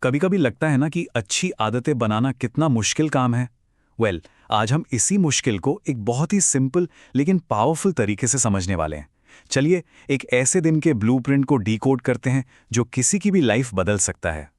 कभी कभी लगता है ना कि अच्छी आदतें बनाना कितना मुश्किल काम है। आज हम इसी मुश्किल को एक बहुत ही सिंपल लेकिन पावरफुल तरीके से समझने वाले हैं। चलिए एक ऐसे दिन के ब्लूप्रिंट को डिकोड करते हैं जो किसी की भी लाइफ बदल सकता है।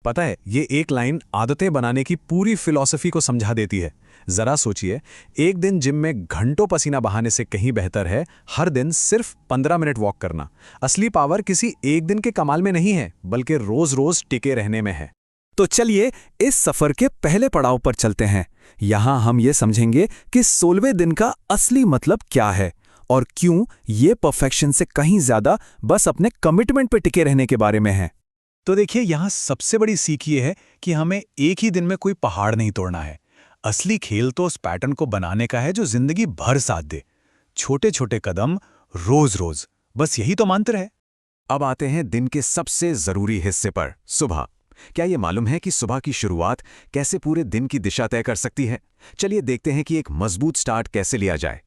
पता है, ये एक लाइन आदतें बनाने की पूरी फिलॉसफी को समझा देती है। जरा सोचिए, एक दिन जिम में घंटों पसीना बहाने से कहीं बेहतर है हर दिन सिर्फ 15 मिनट वॉक करना। असली पावर किसी एक दिन के कमाल में नहीं है, बल्कि रोज रोज टिके रहने में है। तो चलिए इस सफर के पहले पड़ाव पर चलते हैं। यहां हम ये समझेंगे कि 16वें दिन का असली मतलब क्या है और क्यों ये परफेक्शन से कहीं ज्यादा बस अपने कमिटमेंट पे टिके रहने के बारे में है। तो देखिए, यहाँ सबसे बड़ी सीख ये है कि हमें एक ही दिन में कोई पहाड़ नहीं तोड़ना है। असली खेल तो उस पैटर्न को बनाने का है जो जिंदगी भर साथ दे। छोटे छोटे कदम, रोज रोज, बस यही तो मंत्र है। अब आते हैं दिन के सबसे जरूरी हिस्से पर, सुबह। क्या ये मालूम है कि सुबह की शुरुआत कैसे पूरे दिन की दिशा तय कर सकती है? चलिए देखते हैं कि एक मजबूत स्टार्ट कैसे लिया जाए।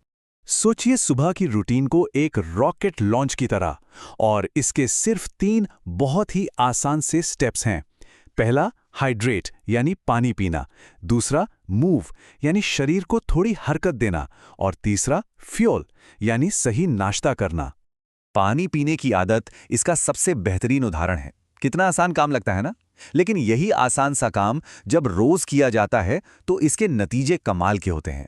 सोचिए सुबह की रूटीन को एक रॉकेट लॉन्च की तरह, और इसके सिर्फ 3 बहुत ही आसान से स्टेप्स हैं। पहला, हाइड्रेट यानी पानी पीना। दूसरा, मूव यानी शरीर को थोड़ी हरकत देना। और तीसरा, फ्यूल यानी सही नाश्ता करना। पानी पीने की आदत इसका सबसे बेहतरीन उदाहरण है। कितना आसान काम लगता है ना? लेकिन यही आसान सा काम जब रोज किया जाता है तो इसके नतीजे कमाल के होते हैं।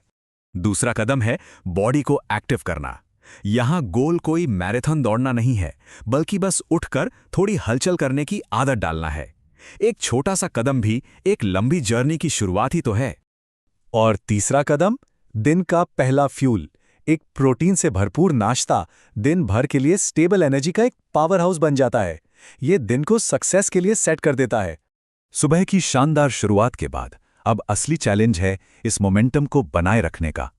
दूसरा कदम है बॉडी को एक्टिव करना। यहां गोल कोई मैराथन दौड़ना नहीं है, बल्कि बस उठकर थोड़ी हलचल करने की आदत डालना है। एक छोटा सा कदम भी एक लंबी जर्नी की शुरुआत ही तो है। और तीसरा कदम, दिन का पहला फ्यूल, एक प्रोटीन से भरपूर नाश्ता दिन भर के लिए स्टेबल एनर्जी का एक पावर हाउस बन जाता है। ये दिन को सक्सेस के लिए सेट कर देता है। सुबह की शानदार शुरुआत के बाद अब असली चैलेंज है इस मोमेंटम को बनाए रखने का।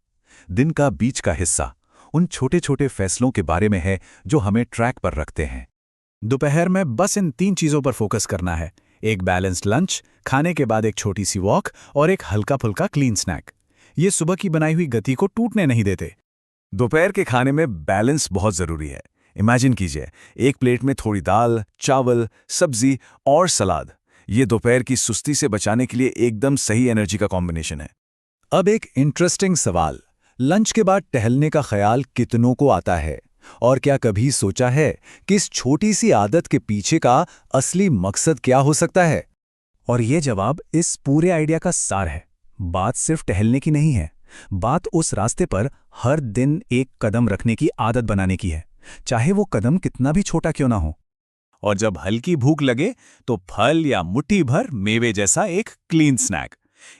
दिन का बीच का हिस्सा उन छोटे छोटे फैसलों के बारे में है जो हमें ट्रैक पर रखते हैं। दोपहर में बस इन 3 चीजों पर फोकस करना है। एक बैलेंस्ड लंच, खाने के बाद एक छोटी सी वॉक और एक हल्का फुल्का क्लीन स्नैक। ये सुबह की बनाई हुई गति को टूटने नहीं देते। दोपहर के खाने में बैलेंस बहुत जरूरी है। इमेजिन कीजिए, एक प्लेट में थोड़ी दाल, चावल, सब्जी और सलाद। ये दोपहर की सुस्ती से बचाने के लिए एकदम सही एनर्जी का कॉम्बिनेशन है। अब एक इंटरेस्टिंग सवाल, लंच के बाद टहलने का ख्याल कितनों को आता है? और क्या कभी सोचा है कि इस छोटी सी आदत के पीछे का असली मकसद क्या हो सकता है? और ये जवाब इस पूरे आइडिया का सार है। बात सिर्फ टहलने की नहीं है, बात उस रास्ते पर हर दिन एक कदम रखने की आदत बनाने की है, चाहे वो कदम कितना भी छोटा क्यों ना हो। और जब हल्की भूख लगे तो फल या मुट्ठी भर मेवे जैसा एक क्लीन स्नैक।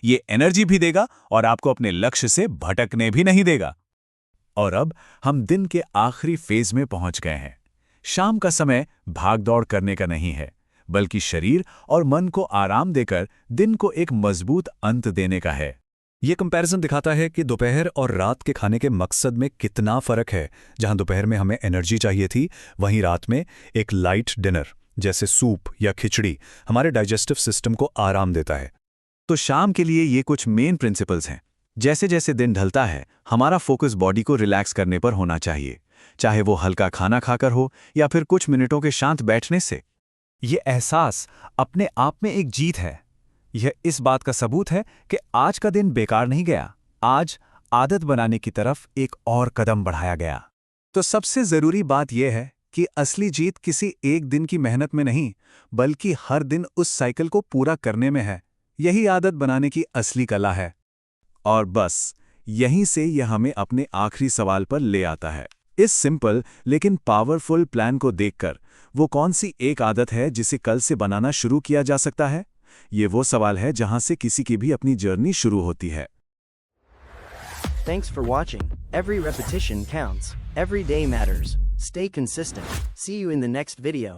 ये एनर्जी भी देगा और आपको अपने लक्ष्य से भटकने भी नहीं देगा। और अब हम दिन के आखिरी फेज में पहुंच गए हैं। शाम का समय भागदौड़ करने का नहीं है, बल्कि शरीर और मन को आराम देकर दिन को एक मजबूत अंत देने का है। ये कंपैरिजन दिखाता है कि दोपहर और रात के खाने के मकसद में कितना फर्क है। जहां दोपहर में हमें एनर्जी चाहिए थी, वहीं रात में एक लाइट डिनर जैसे सूप या खिचड़ी हमारे डाइजेस्टिव सिस्टम को आराम देता है। तो शाम के लिए ये कुछ मेन प्रिंसिपल्स हैं। जैसे जैसे दिन ढलता है, हमारा फोकस बॉडी को रिलैक्स करने पर होना चाहिए, चाहे वो हल्का खाना खाकर हो या फिर कुछ मिनटों के शांत बैठने से। ये एहसास अपने आप में एक जीत है। यह इस बात का सबूत है कि आज का दिन बेकार नहीं गया, आज आदत बनाने की तरफ एक और कदम बढ़ाया गया। तो सबसे जरूरी बात यह है कि असली जीत किसी एक दिन की मेहनत में नहीं, बल्कि हर दिन उस साइकिल को पूरा करने में है। यही आदत बनाने की असली कला है। और बस यहीं से यह हमें अपने आखिरी सवाल पर ले आता है। इस सिंपल लेकिन पावरफुल प्लान को देखकर वो कौन सी एक आदत है जिसे कल से बनाना शुरू किया जा सकता है? ये वो सवाल है जहां से किसी की भी अपनी जर्नी शुरू होती है। Thanks for watching. Every repetition counts. Every day matters. Stay consistent. See you in the next video.